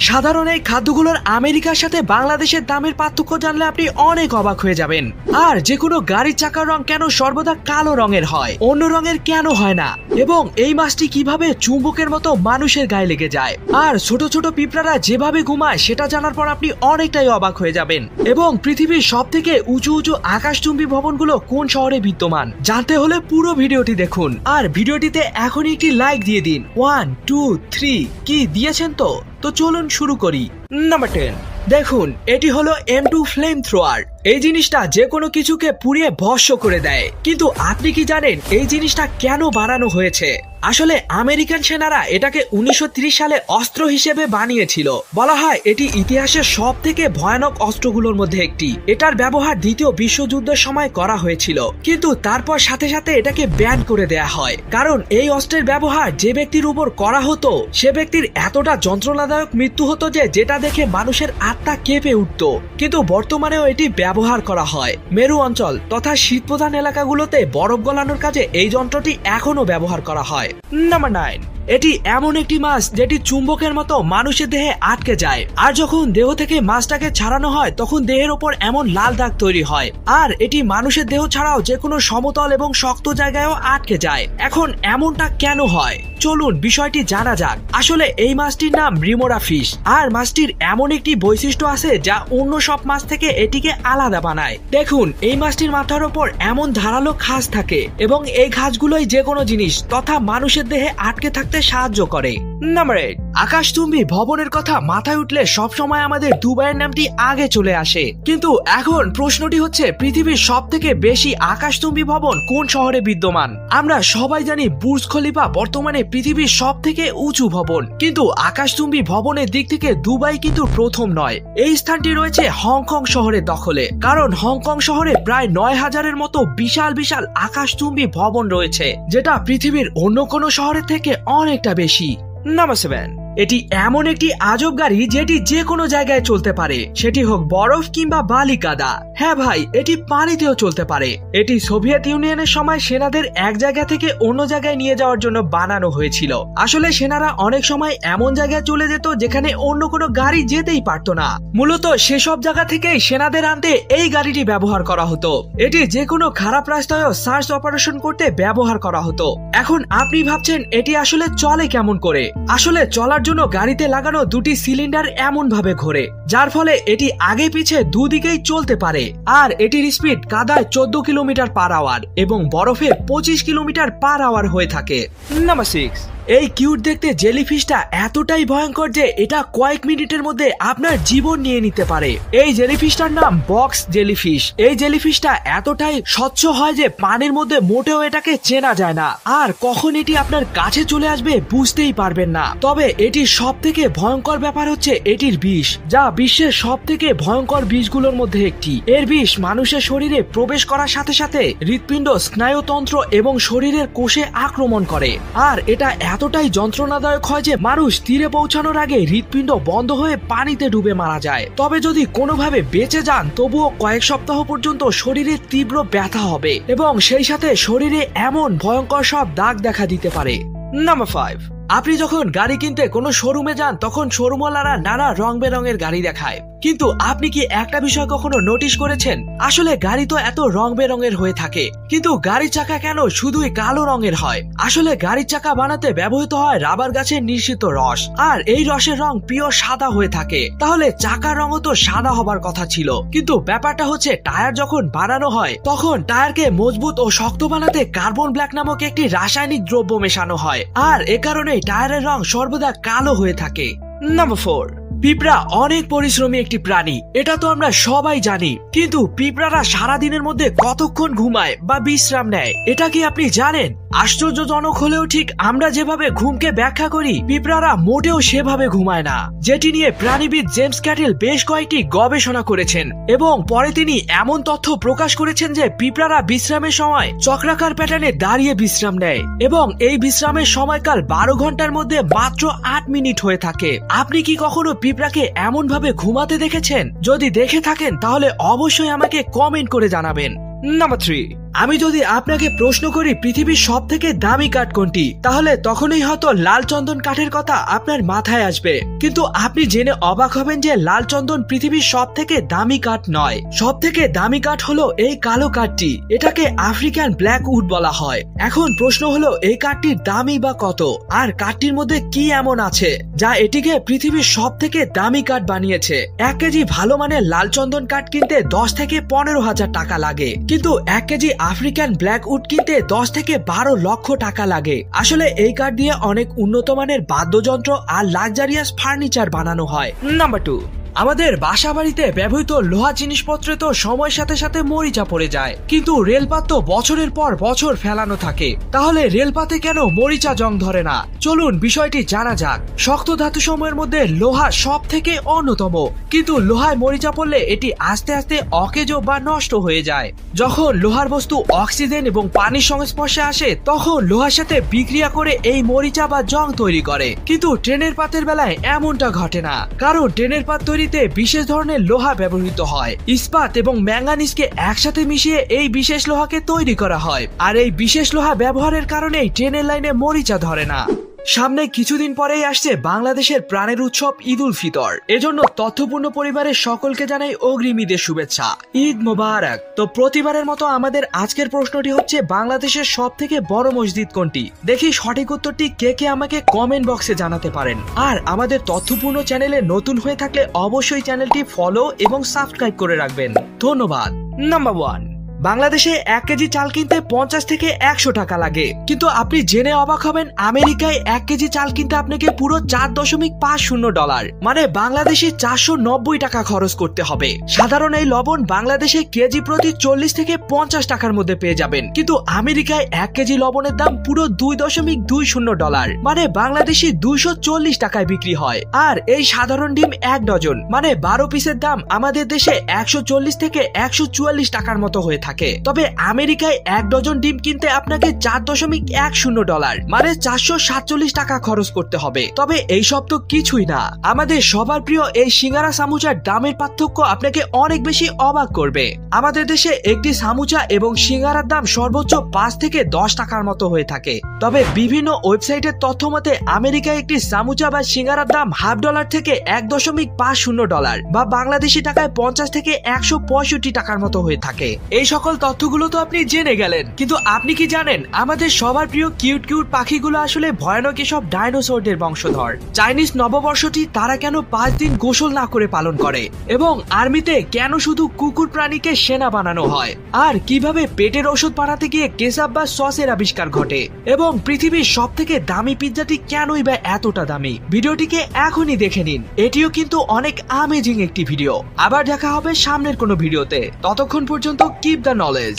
সাধারণ এই খাদ্যগুলোর আমেরিকার সাথে বাংলাদেশের দামের পার্থক্য জানলে আপনি অনেক অবাক হয়ে যাবেন। আর যে কোনো গাড়ির চাকার রং কেন সর্বদা কালো রঙের হয়, অন্য রঙের কেন হয় না, এবং এই মাছটি কিভাবে চুম্বকের মতো মানুষের গায়ে লেগে যায়, আর ছোট ছোট পিঁপড়ারা যেভাবে ঘুমায় সেটা জানার পর আপনি অনেকটাই অবাক হয়ে যাবেন। এবং পৃথিবীর সব থেকে উঁচু উঁচু আকাশচুম্বী ভবনগুলো কোন শহরে বিদ্যমান জানতে হলে পুরো ভিডিওটি দেখুন। আর ভিডিওটিতে এখনই একটি লাইক দিয়ে দিন। 1 2 3 কি দিয়েছেন? তো চলুন শুরু করি। নাম্বার 10, দেখুন এটি হলো M2 ফ্লেম থ্রোয়ার। এই জিনিসটা যে কোনো কিছুকে পুড়িয়ে ভস্ম করে দেয়। কিন্তু আপনি কি জানেন এই জিনিসটা কেন বানানো হয়েছে? আসলে আমেরিকান সেনারা এটাকে 1930 সালে অস্ত্র হিসেবে বানিয়েছিল। বলা হয় এটি ইতিহাসের সব থেকে ভয়ানক অস্ত্রগুলোর মধ্যে একটি। এটার ব্যবহার দ্বিতীয় বিশ্বযুদ্ধের সময় করা হয়েছিল, কিন্তু তারপর সাথে সাথে এটাকে ব্যান করে দেয়া হয়। কারণ এই অস্ত্রের ব্যবহার যে ব্যক্তির উপর করা হতো সে ব্যক্তির এতটা যন্ত্রণাদায়ক মৃত্যু হতো যে যেটা দেখে মানুষের আত্মা কেঁপে উঠত। কিন্তু বর্তমানেও এটি ব্যবহার করা হয়। মেরু অঞ্চল তথা শীতপ্রধান এলাকাগুলোতে বরফ গলানোর কাজে এই যন্ত্রটি এখনো ব্যবহার করা হয়। নাম্বার 9, এটি এমন একটি মাছ যেটি চুম্বকের মতো মানুষের দেহে আটকে যায়। আর যখন দেহ থেকে মাছটাকে ছাড়ানো হয় তখন দেহের ওপর এমন লাল দাগ তৈরি হয়। আর এটি মানুষের দেহ ছাড়াও যে কোনো সমতল এবং শক্ত জায়গায়ও আটকে যায়। এখন এমনটা কেন হয় চলুন বিষয়টি জানা যাক। আসলে এই মাছটির নাম রিমোরা ফিশ। আর মাছটির এমন একটি বৈশিষ্ট্য আছে যা অন্য সব মাছ থেকে এটিকে আলাদা বানায়। দেখুন এই মাছটির মাথার ওপর এমন ধারালো খাঁজ থাকে এবং এই খাঁজগুলোই যে কোনো জিনিস তথা মানুষের দেহে আটকে থাকতে সাহায্য করে। নাম্বার 8, আকাশচুম্বী ভবনের কথা মাথায় উঠলে সবসময় আমাদের দুবাইয়ের নামটি আগে চলে আসে। কিন্তু এখন প্রশ্নটি হচ্ছে পৃথিবীর সব থেকে বেশি আকাশচুম্বী ভবন কোন শহরে বিদ্যমান? আমরা সবাই জানি বুর্জ খলিফা বর্তমানে পৃথিবীর সব থেকে উঁচু ভবন, কিন্তু আকাশচুম্বী ভবনের দিক থেকে দুবাই কিন্তু প্রথম নয়। এই স্থানটি রয়েছে হংকং শহরের দখলে, কারণ হংকং শহরে প্রায় 9000-এর মতো বিশাল বিশাল আকাশচুম্বী ভবন রয়েছে, যেটা পৃথিবীর অন্য কোনো শহরের থেকে অনেকটা বেশি। নাম্বার 7, এটি এমন একটি আজব গাড়ি যেটি যে কোনো জায়গায় চলতে পারে, সেটি হোক বরফ কিংবা বালি কাদা। হ্যাঁ ভাই, এটি পানিতেও চলতে পারে। এটি সোভিয়েত ইউনিয়নের সময় সেনাদের এক জায়গা থেকে অন্য জায়গায় নিয়ে যাওয়ার জন্য বানানো হয়েছিল। আসলে সেনারা অনেক সময় এমন জায়গায় চলে যেত যেখানে অন্য কোনো গাড়ি যেতেই পারতো না। মূলত সেসব জায়গা থেকেই সেনাদের আনতে এই গাড়িটি ব্যবহার করা হতো। এটি যে কোনো খারাপ রাস্তায়ও সার্চ অপারেশন করতে ব্যবহার করা হতো। এখন আপনি ভাবছেন এটি আসলে চলে কেমন করে? আসলে চলার জন্য গাড়িতে লাগানো দুটি সিলিন্ডার এমন ভাবে ঘোরে যার ফলে এটি আগে পিছে দুদিকেই চলতে পারে। আর এটির স্পিড কাদায় 14 কিলোমিটার পার আওয়ার এবং বরফে 25 কিলোমিটার পার আওয়ার হয়ে থাকে। নাম্বার 6, এই কিউট দেখতে জেলিফিশটা এতটাই ভয়ঙ্কর যে এটা কয়েক মিনিটের মধ্যে আপনার জীবন নিয়ে নিতে পারে। এই জেলিফিশটার নাম বক্স জেলিফিশ। এই জেলিফিশটা এতটাই স্বচ্ছ হয় যে পানির মধ্যে মোটেও এটাকে চেনা যায় না, আর কখন এটি আপনার কাছে চলে আসবে বুঝতেই পারবেন না। তবে এটির সব থেকে ভয়ঙ্কর ব্যাপার হচ্ছে এটির বিষ, যা বিশ্বের সব থেকে ভয়ঙ্কর বিষগুলোর মধ্যে একটি। এর বিষ মানুষের শরীরে প্রবেশ করার সাথে সাথে হৃৎপিণ্ড, স্নায়ুতন্ত্র এবং শরীরের কোষে আক্রমণ করে। আর এটা এতটাই যন্ত্রণাদায়ক হয় যে মানুষ তীরে পৌঁছানোর আগে হৃৎপিণ্ড বন্ধ হয়ে পানিতে ডুবে মারা যায়। তবে যদি কোনোভাবে বেঁচে যান তবুও কয়েক সপ্তাহ পর্যন্ত শরীরে তীব্র ব্যথা হবে এবং সেই সাথে শরীরে এমন ভয়ঙ্কর সব দাগ দেখা দিতে পারে। নাম্বার 5, আপনি যখন গাড়ি কিনতে কোনো শোরুমে যান তখন শোরুমওয়ালারা নানা রং বেরঙের গাড়ি দেখায়, কিন্তু আপনি কি একটা বিষয় কখনো নোটিশ করেছেন? আসলে গাড়ি তো এত রং বেরঙের হয়ে থাকে, কিন্তু গাড়ির চাকা কেন শুধুই কালো রঙের হয়? আসলে গাড়ির চাকা বানাতে ব্যবহৃত হয় রাবার গাছের নিঃসৃত রস, আর এই রসের রং পিওর সাদা হয়ে থাকে। তাহলে চাকার রঙও তো সাদা হবার কথা ছিল। কিন্তু ব্যাপারটা হচ্ছে টায়ার যখন বানানো হয় তখন টায়ারকে মজবুত ও শক্ত বানাতে কার্বন ব্ল্যাক নামক একটি রাসায়নিক দ্রব্য মেশানো হয়, আর এ কারণে টায়ারের রং সর্বদা কালো হয়ে থাকে। নাম্বার 4, পিঁপড়া অনেক পরিশ্রমী একটি প্রাণী, এটা তো আমরা সবাই জানি। কিন্তু পিঁপড়ারা সারাদিনের মধ্যে কতক্ষণ ঘুমায় বা বিশ্রাম নেয় এটা কি আপনি জানেন? আশ্চর্যজনক হলেও ঠিক আমরা যেভাবে ঘুমকে ব্যাখ্যা করি পিঁপড়ারা মোটেও সেভাবে ঘুমায় না, যেটি নিয়ে প্রাণীবিদ জেমস ক্যাটেল বেশ কয়েকটি গবেষণা করেছেন এবং পরে তিনি এমন তথ্য প্রকাশ করেছেন যে পিঁপড়ারা বিশ্রামের সময় চক্রাকার প্যাটার্নে দাঁড়িয়ে বিশ্রাম নেয় এবং এই বিশ্রামের সময়কাল 12 ঘন্টার মধ্যে মাত্র 8 মিনিট হয়ে থাকে। আপনি কি কখনো পিঁপড়াকে এমন ভাবে ঘুমাতে দেখেছেন? যদি দেখে থাকেন তাহলে অবশ্যই আমাকে কমেন্ট করে জানাবেন। নাম্বার 3, আমি যদি আপনাকে প্রশ্ন করি পৃথিবীর সব থেকে দামি কাঠ কোনটি, তাহলে তখনই হয়তো লাল চন্দন কাঠের কথা আপনার মাথায় আসবে। কিন্তু আপনি জেনে অবাক হবেন যে লাল চন্দন পৃথিবীর সব থেকে দামি কাঠ নয়। সব থেকে দামি কাঠ হলো এই কালো কাঠটি। এটাকে আফ্রিকান ব্ল্যাক উড বলা হয়। এখন প্রশ্ন হলো এই কাঠটির দামই বা কত, আর কাঠটির মধ্যে কি এমন আছে যা এটিকে পৃথিবীর সব থেকে দামি কাঠ বানিয়েছে। 1 কেজি ভালো মানের লাল চন্দন কাঠ কিনতে 10 থেকে 15,000 টাকা লাগে, কিন্তু 1 কেজি আফ্রিকান ব্ল্যাক উড কিনতে 10 থেকে 12 লক্ষ টাকা লাগে। আসলে এই কাঠ দিয়ে অনেক উন্নত মানের বাদ্যযন্ত্র আর লাক্সারিয়াস ফার্নিচার বানানো হয়। নাম্বার 2, আমাদের বাসা বাড়িতে ব্যবহৃত লোহা জিনিসপত্রে তো সময়ের সাথে সাথে মরিচা পড়ে যায়, কিন্তু রেলপাত তো বছরের পর বছর ফেলানো থাকে। তাহলে রেলপাতে কেন মরিচা জং ধরে না? চলুন বিষয়টি জানা যাক। শক্ত ধাতু সময়ের মধ্যে লোহা সব থেকে অন্যতম, কিন্তু লোহায় মরিচা পড়লে এটি আস্তে আস্তে অকেজ বা নষ্ট হয়ে যায়। যখন লোহার বস্তু অক্সিজেন এবং পানির সংস্পর্শে আসে তখন লোহার সাথে বিক্রিয়া করে এই মরিচা বা জং তৈরি করে। কিন্তু ট্রেনের পাতের বেলায় এমনটা ঘটে না, কারণ ট্রেনের পাত তৈরি বিশেষ ধরনের লোহা ব্যবহৃত হয়। ইস্পাত এবং ম্যাঙ্গানিজকে একসাথে মিশিয়ে এই বিশেষ লোহাকে তৈরি করা হয়, আর এই বিশেষ লোহা ব্যবহারের কারণেই ট্রেনের লাইনে মরিচা ধরে না। সামনে কিছুদিন পরেই আসছে বাংলাদেশের প্রাণের উৎসব ঈদ উল ফিতর। এজন্য তথ্যপূর্ণ পরিবারের সকলকে জানাই অগ্রিম ঈদের শুভেচ্ছা। ঈদ মোবারক। তো প্রতিবারের মতো আমাদের আজকের প্রশ্নটি হচ্ছে বাংলাদেশের সব থেকে বড় মসজিদ কোনটি? দেখি সঠিক উত্তরটি কে কে আমাকে কমেন্ট বক্সে জানাতে পারেন। আর আমাদের তথ্যপূর্ণ চ্যানেলে নতুন হয়ে থাকলে অবশ্যই চ্যানেলটি ফলো এবং সাবস্ক্রাইব করে রাখবেন। ধন্যবাদ। নাম্বার 1, বাংলাদেশে 1 কেজি চাল কিনতে 50 থেকে 100 টাকা লাগে, কিন্তু আপনি জেনে অবাক হবেন আমেরিকায় 1 কেজি চাল কিনতে আপনাকে পুরো $4.50 মানে বাংলাদেশে 490 টাকা খরচ করতে হবে। সাধারণ এই লবণ বাংলাদেশে কেজি প্রতি 40 থেকে 50 টাকার মধ্যে পেয়ে যাবেন, কিন্তু আমেরিকায় 1 কেজি লবণের দাম পুরো $2.20 মানে বাংলাদেশি 240 টাকায় বিক্রি হয়। আর এই সাধারণ ডিম 1 ডজন মানে 12 পিসের দাম আমাদের দেশে 140 থেকে 144 টাকার মতো হয়ে থাকে। তবে আমেরিকায় 1 ডজন ডিম কিনতে আপনাকে $4.10 মানে 447 টাকা খরচ করতে হবে। তবে এই সব তো কিছুই না, আমাদের সবার প্রিয় এই সিঙ্গারা সামুচার দামের পার্থক্য আপনাকে অনেক বেশি অবাক করবে। আমাদের দেশে একটি সামুচা এবং সিঙ্গারার দাম সর্বোচ্চ 5 থেকে 10 টাকার মতো হয়ে থাকে। তবে বিভিন্ন ওয়েবসাইটের তথ্য মতে আমেরিকায় একটি সামুচা বা সিঙ্গারার দাম $0.50 থেকে $1.50 বা বাংলাদেশি টাকায় 50 থেকে 165 টাকার মতো হয়ে থাকে। এই সকল তথ্যগুলো তো আপনি জেনে গেলেন, কিন্তু আপনি কি জানেন আমাদের সবার প্রিয় কিউট কিউট পাখিগুলো আসলে ভয়ানক এসব ডাইনোসরদের বংশধর? চাইনিজ নববর্ষটি তারা কেন 5 দিন গোসল না করে পালন করে, এবং আর্মিতে কেন শুধু কুকুর প্রাণীকে সেনা বানানো হয়, আর কিভাবে পেটের ওষুধ বানাতে গিয়ে কেচাপ বা সসের আবিষ্কার ঘটে, এবং পৃথিবীর সব থেকে দামি পিৎজাটি কেনই বা এতটা দামি? ভিডিওটিকে এখনই দেখে নিন, এটিও কিন্তু অনেক আমেজিং একটি ভিডিও। আবার দেখা হবে সামনের কোনো ভিডিওতে, ততক্ষণ পর্যন্ত কিপ দ্য নলেজ।